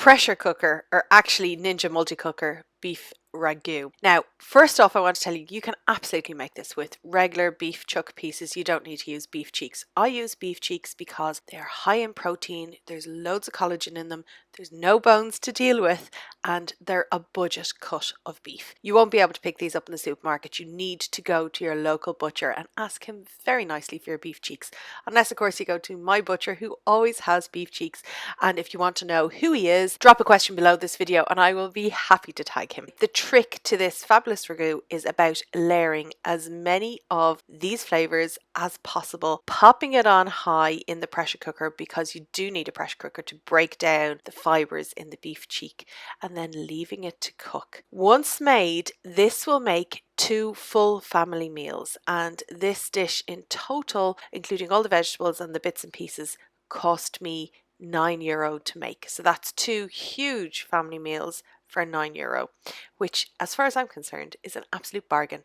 pressure cooker, or actually Ninja multi-cooker beef ragu. Now, first off, I want to tell you, you can absolutely make this with regular beef chuck pieces. You don't need to use beef cheeks. I use beef cheeks because they are high in protein, there's loads of collagen in them, there's no bones to deal with, and they're a budget cut of beef. You won't be able to pick these up in the supermarket. You need to go to your local butcher and ask him very nicely for your beef cheeks. Unless, of course, you go to my butcher who always has beef cheeks. And if you want to know who he is, drop a question below this video and I will be happy to tag him. The trick to this fabulous ragu is about layering as many of these flavors as possible, popping it on high in the pressure cooker, because you do need a pressure cooker to break down the fibers in the beef cheek, and then leaving it to cook. Once made, this will make 2 full family meals, and this dish in total, including all the vegetables and the bits and pieces, cost me €9 to make. So that's 2 huge family meals for €9, which, as far as I'm concerned, is an absolute bargain.